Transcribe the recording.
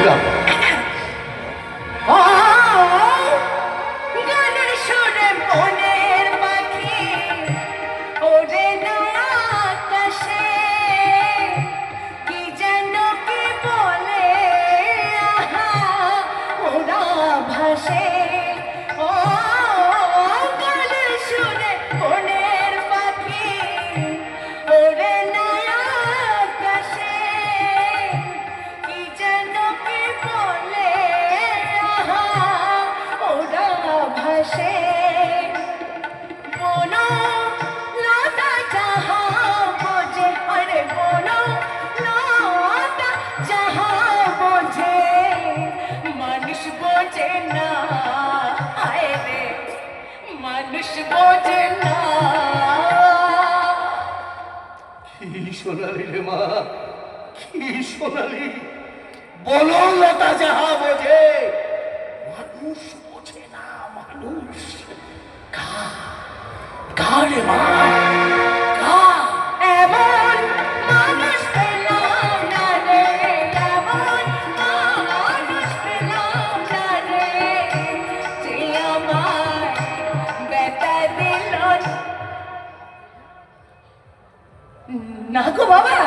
দিলাম। গানের সুরে মনের পাখি ওরে না আকাশে, কি যেন কি বলে আহা ওরা ভাসে। ও গানের সুরে মনের পাখি ওরে না আকাশে, কি যেন কি বলে আহা ওরা ভাসে। বনো লতা যাহা বোঝে, আরে বনো লতা যাহা বোঝে, মানুষ বোঝে না, আয় রে মানুষ বোঝে না। কি সোনালি রে মা, কি সোনালি। বলো লতা যাহা বোঝে, মানুষ বোঝে না মানুষ। কারে মা, এমন মানুষ পেলাম না রে, এমন মানুষ পেলাম না রে, যে আমার ব্যথা দিল না গো বাবা।